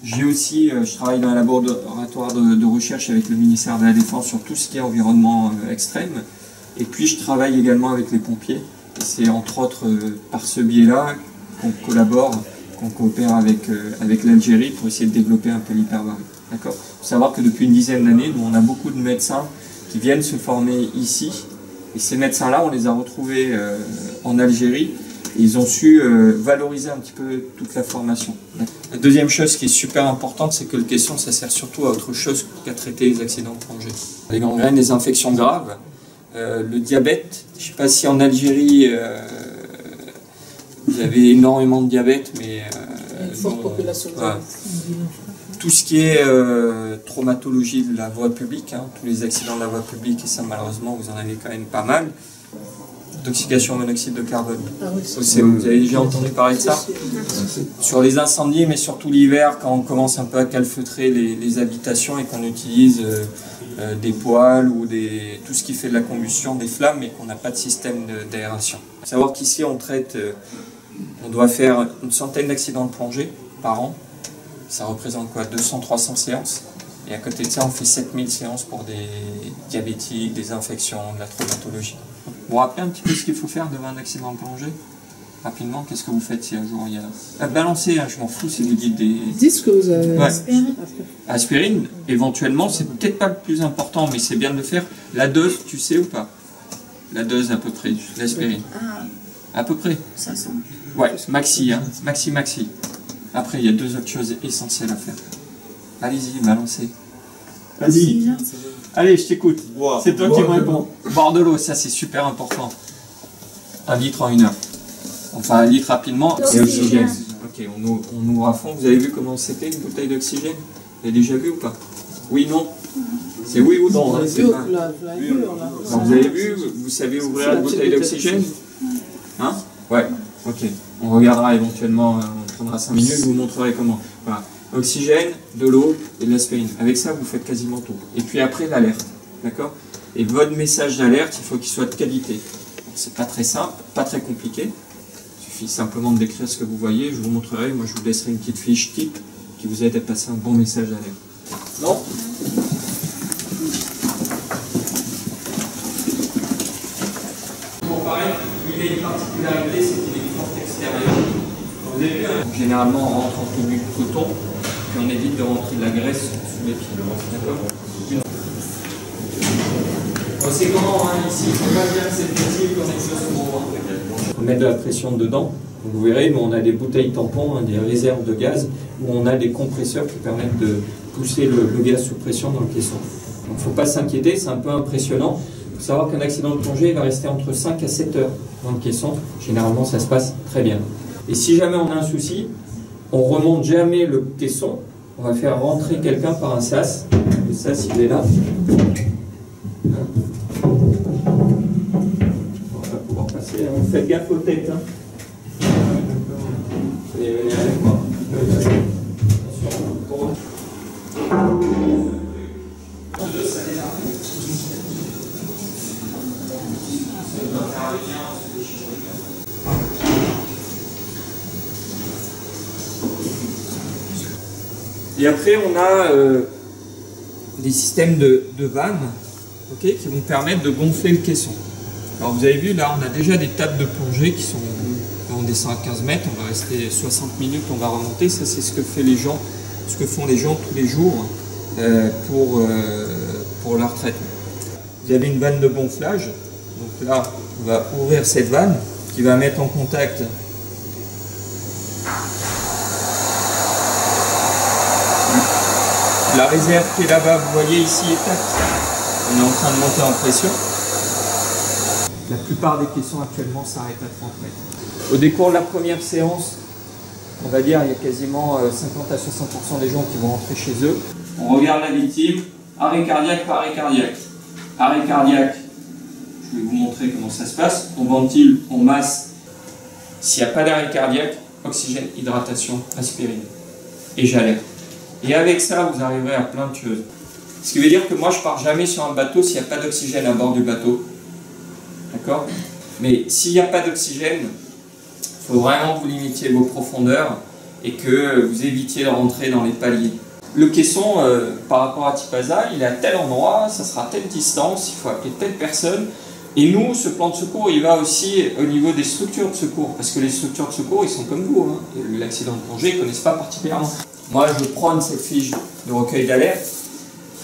J'ai aussi, je travaille dans un laboratoire de recherche avec le ministère de la Défense sur tout ce qui est environnement extrême. Et puis je travaille également avec les pompiers. Et c'est entre autres par ce biais-là qu'on collabore, qu'on coopère avec l'Algérie pour essayer de développer un peu l'hyperbarie. D'accord ? Il faut savoir que depuis une dizaine d'années, nous on a beaucoup de médecins qui viennent se former ici. Et ces médecins-là, on les a retrouvés en Algérie. Et ils ont su valoriser un petit peu toute la formation. La deuxième chose qui est super importante, c'est que le caisson, ça sert surtout à autre chose qu'à traiter les accidents de plongée. Les gangrènes, les infections graves, le diabète. Je ne sais pas si en Algérie, vous avez énormément de diabète, mais... une forte population. Voilà. Tout ce qui est traumatologie de la voie publique, hein, tous les accidents de la voie publique, et ça malheureusement vous en avez quand même pas mal. Intoxication au monoxyde de carbone. Ah oui, Vous avez déjà entendu parler de ça? Sur les incendies, mais surtout l'hiver, quand on commence un peu à calfeutrer les habitations et qu'on utilise des poêles ou tout ce qui fait de la combustion, des flammes, mais qu'on n'a pas de système d'aération. Il faut savoir qu'ici on traite, on doit faire une centaine d'accidents de plongée par an. Ça représente quoi? 200-300 séances. Et à côté de ça, on fait 7000 séances pour des diabétiques, des infections, de la traumatologie. Vous vous rappelez un petit peu ce qu'il faut faire devant un accident de plongée? Rapidement, qu'est-ce que vous faites si un jour il y a... Balancez, hein, je m'en fous si vous dites des... Dites ce que vous avez. Ouais. Aspirine, éventuellement, c'est peut-être pas le plus important, mais c'est bien de le faire. La dose, tu sais ou pas? La dose à peu près, l'aspirine. À peu près. 500. Ouais, maxi, hein. Maxi. Après, il y a deux autres choses essentielles à faire. Allez-y, balancez. Vas-y. Allez, je t'écoute. C'est toi qui me réponds. Boire de l'eau, ça c'est super important. 1 litre en 1 heure. Enfin, 1 litre rapidement. Et oxygène. Ok, on ouvre à fond. Vous avez vu comment c'était une bouteille d'oxygène? Vous l'avez déjà vu ou pas? Oui, non? C'est oui ou non? Hein, vous avez vu? Vous savez ouvrir la bouteille d'oxygène? Hein? Ouais. Ok. On regardera éventuellement, on prendra 5 minutes, je vous montrerai comment. Voilà. Oxygène, de l'eau et de l'aspirine. Avec ça, vous faites quasiment tout. Et puis après, l'alerte. D'accord? Et votre message d'alerte, il faut qu'il soit de qualité. C'est pas très simple, pas très compliqué. Il suffit simplement de décrire ce que vous voyez. Je vous montrerai. Moi, je vous laisserai une petite fiche type qui vous aide à passer un bon message d'alerte. Non? Bon, pareil, il a une particularité, c'est qu'il est fort extérieur. Vous avez vu, hein, généralement, on rentre en tenue de coton, puis on évite de rentrer de la graisse sous les pieds. D'accord? Bon, c'est comment, hein, ici, il faut pas dire que c'est petit qu'on exauce trop. On met de la pression dedans. Vous verrez, mais on a des bouteilles tampons, hein, des réserves de gaz, où on a des compresseurs qui permettent de pousser le gaz sous pression dans le caisson. Donc il ne faut pas s'inquiéter, c'est un peu impressionnant. Il faut savoir qu'un accident de plongée va rester entre 5 à 7 heures dans le caisson. Généralement, ça se passe très bien. Et si jamais on a un souci, on ne remonte jamais le caisson. On va faire rentrer quelqu'un par un sas. Le sas, il est là. On va pouvoir passer. Faites gaffe aux têtes. Hein. Allez, venez avec moi. Et après, on a des systèmes de vannes, okay, qui vont permettre de gonfler le caisson. Alors vous avez vu, là, on a déjà des tables de plongée qui sont... Là, on descend à 15 mètres, on va rester 60 minutes, on va remonter. Ça, c'est ce que font les gens tous les jours pour leur traitement. Vous avez une vanne de gonflage. Donc là, on va ouvrir cette vanne qui va mettre en contact la réserve qui est là-bas. Vous voyez ici, on est en train de monter en pression. La plupart des caissons actuellement s'arrêtent à 30 mètres. Au décours de la première séance, on va dire il y a quasiment 50 à 60% des gens qui vont rentrer chez eux. On regarde la victime, arrêt cardiaque par arrêt cardiaque. Arrêt cardiaque, je vais vous montrer comment ça se passe. On ventile, on masse. S'il n'y a pas d'arrêt cardiaque, oxygène, hydratation, aspirine. Et j'alerte. Et avec ça, vous arriverez à plein de choses. Ce qui veut dire que moi, je ne pars jamais sur un bateau s'il n'y a pas d'oxygène à bord du bateau. D'accord? Mais s'il n'y a pas d'oxygène, il faut vraiment que vous limitiez vos profondeurs et que vous évitiez de rentrer dans les paliers. Le caisson, par rapport à Tipaza, il est à tel endroit, ça sera à telle distance, il faut appeler telle personne. Et nous, ce plan de secours, il va aussi au niveau des structures de secours, parce que les structures de secours, ils sont comme vous. Hein. L'accident de plongée, ils ne connaissent pas particulièrement. Moi, je prône cette fiche de recueil d'alerte,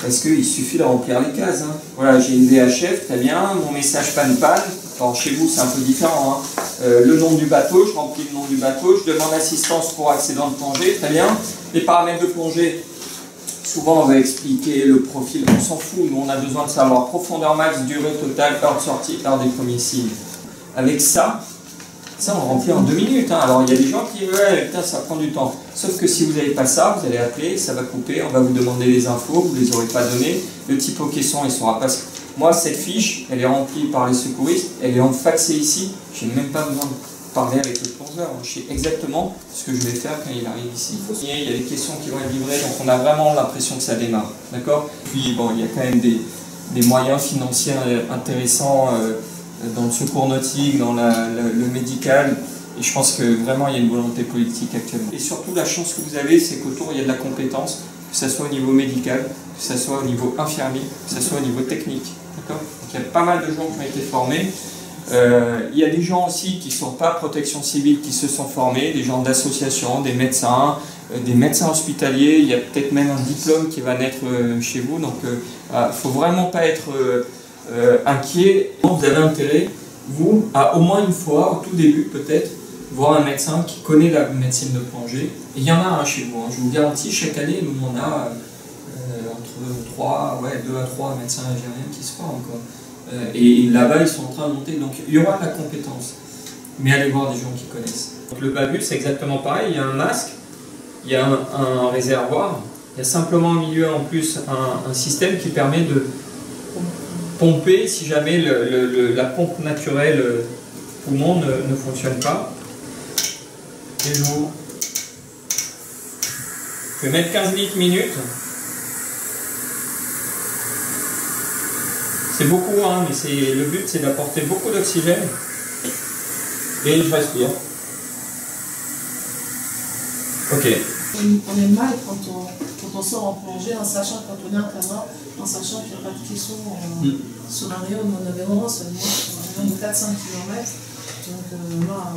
parce qu'il suffit de remplir les cases. Hein. Voilà, j'ai une VHF, très bien, mon message panne-panne. Alors chez vous, c'est un peu différent. Hein. Le nom du bateau, je remplis le nom du bateau, je demande assistance pour accident de plongée, très bien. Les paramètres de plongée. Souvent, on va expliquer le profil, on s'en fout, nous on a besoin de savoir profondeur max, durée totale, heure de sortie, heure des premiers signes. Avec ça on remplit en 2 minutes. Hein. Alors il y a des gens qui disent ouais, putain, ça prend du temps. Sauf que si vous n'avez pas ça, vous allez appeler, ça va couper, on va vous demander les infos, vous ne les aurez pas données. Le type au caisson, il ne saura pas. Moi, cette fiche, elle est remplie par les secouristes, elle est en faxée ici, je n'ai même pas besoin de parler avec le plongeur. Je sais exactement ce que je vais faire quand il arrive ici. Il y a des questions qui vont être livrées, donc on a vraiment l'impression que ça démarre. D'accord ? Puis bon, il y a quand même des moyens financiers intéressants dans le secours nautique, dans le médical. Et je pense que vraiment il y a une volonté politique actuellement. Et surtout la chance que vous avez, c'est qu'autour il y a de la compétence, que ce soit au niveau médical, que ce soit au niveau infirmier, que ce soit au niveau technique. D'accord ? Donc il y a pas mal de gens qui ont été formés. Il y a des gens aussi qui ne sont pas protection civile, qui se sont formés, des gens d'associations, des médecins hospitaliers, il y a peut-être même un diplôme qui va naître chez vous, donc il ne faut vraiment pas être inquiet. Vous avez intérêt, vous, à au moins une fois, au tout début peut-être, voir un médecin qui connaît la médecine de plongée. Et il y en a un chez vous, hein. Je vous garantis, chaque année, nous on a entre 2 à 3 médecins algériens qui se forment, quoi. Et là-bas, ils sont en train de monter. Donc, il y aura de la compétence. Mais allez voir des gens qui connaissent. Donc, le babus, c'est exactement pareil. Il y a un masque, il y a un réservoir. Il y a simplement au milieu, en plus, un système qui permet de pomper si jamais la pompe naturelle poumon ne fonctionne pas. Et vous pouvez mettre 15 litres minutes. C'est beaucoup, hein, mais le but c'est d'apporter beaucoup d'oxygène. Et je respire. Ok. On est mal quand on sort en plongée, en sachant quand on est en canard, en sachant qu'il n'y a pas de caisson sur un rayon. On avait vraiment seulement un rayon de 400 km. Donc là,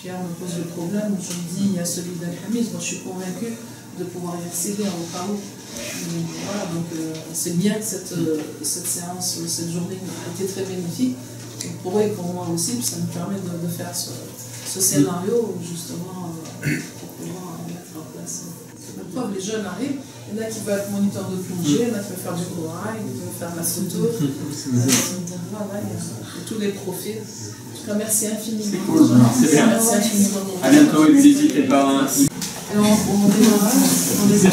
Pierre me pose le problème. Je me dis, il y a celui d'Alcamis. Moi, je suis convaincue de pouvoir y accéder au cas où. Voilà, donc c'est bien que cette séance, cette journée a été très bénéfique. Pour eux et pour moi aussi, ça nous permet de faire ce scénario justement pour pouvoir mettre en place. Maintenant, les jeunes arrivent, il y en a qui veulent être moniteur de plongée, il y en a qui veulent faire du corail, qui veulent faire de la photo. Voilà, il y a tous les profils. En tout cas, merci infiniment. C'est cool, c'est bien. Merci infiniment. À bientôt, n'hésitez pas. Et on démarre, on les a.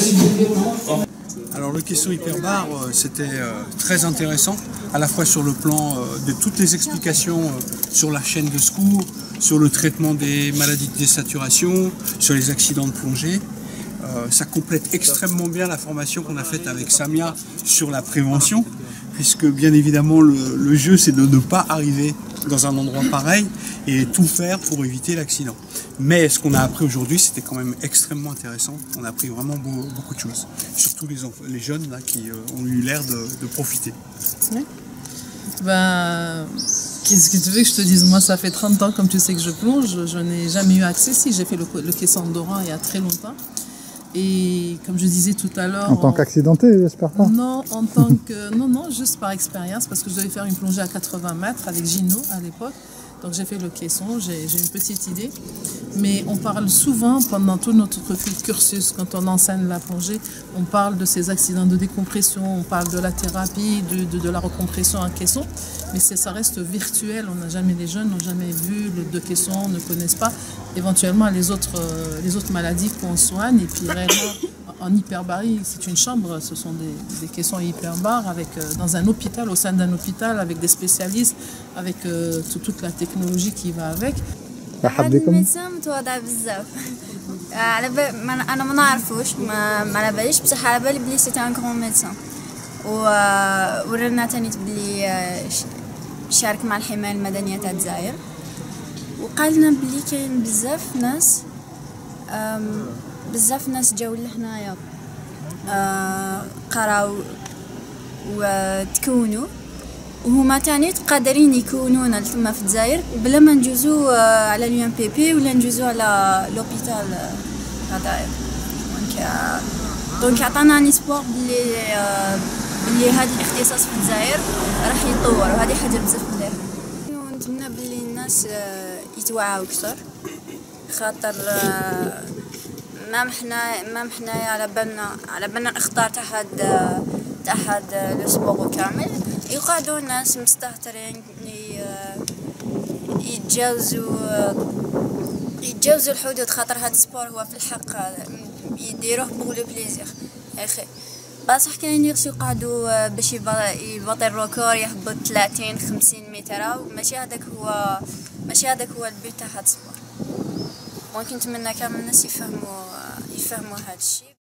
Alors le caisson hyperbare, c'était très intéressant, à la fois sur le plan de toutes les explications sur la chaîne de secours, sur le traitement des maladies de désaturation, sur les accidents de plongée. Ça complète extrêmement bien la formation qu'on a faite avec Samia sur la prévention, puisque bien évidemment le jeu c'est de ne pas arriver dans un endroit pareil et tout faire pour éviter l'accident. Mais ce qu'on a appris aujourd'hui, c'était quand même extrêmement intéressant. On a appris vraiment beaucoup de choses. Surtout les jeunes là, qui ont eu l'air de profiter. Oui. Ben, qu'est-ce que tu veux que je te dise? Moi, ça fait 30 ans, comme tu sais, que je plonge. Je n'ai jamais eu accès. Si, j'ai fait le caisson d'Oran il y a très longtemps. Et comme je disais tout à l'heure... En tant qu'accidenté, j'espère pas. Non, en tant que... Non, juste par expérience, parce que je devais faire une plongée à 80 mètres avec Gino à l'époque. Donc j'ai fait le caisson, j'ai une petite idée. Mais on parle souvent, pendant tout notre cursus, quand on enseigne la plongée, on parle de ces accidents de décompression, on parle de la thérapie, de la recompression en caisson. Mais ça reste virtuel, les jeunes n'ont jamais vu de caisson, ne connaissent pas éventuellement les autres maladies qu'on soigne. Et puis réellement, en hyperbarie, c'est une chambre, ce sont des caissons hyperbares dans un hôpital, au sein d'un hôpital, avec des spécialistes, avec toute la technologie qui va avec. الميدسان متواضع بزاف انا ما نعرفوش ما على باليش بصح على بالي بلي سيتي ان كرون ميدسان ورانا تاني بلي شارك مع الحماية المدنية تاع الجزائر وقال لنا بلي كاين بزاف ناس بزاف ناس جاو لهنايا قراو وتكونوا وهما تاني قادرين يكونونا تما في الجزائر بلا ما نجوزو على اليو ام بي بي ولا نجوزو على لوبيتال هذايا. دونك عطانا ان اسبوار بلي هذا الاختصاص في الجزائر راح يتطور وهذه حاجه بزاف مليحه. ونتمنى بلي الناس يتوعاو اكثر خاطر ما محنا على بالنا الاخطار تاع هاد الاسبوع كامل يقعدوا الناس مستهترين يتجاوزوا الحدود خاطر هاد السبور هو في الحق يديروه بولو بليزير يا اخي. بصح كاين يغسو يقعدوا باش يبطل الركور يهبط 30 50 متر وماشي هذاك هو البيت تاع هاد السبور. ممكن نتمنى كامل الناس يفهموا هاد الشيء.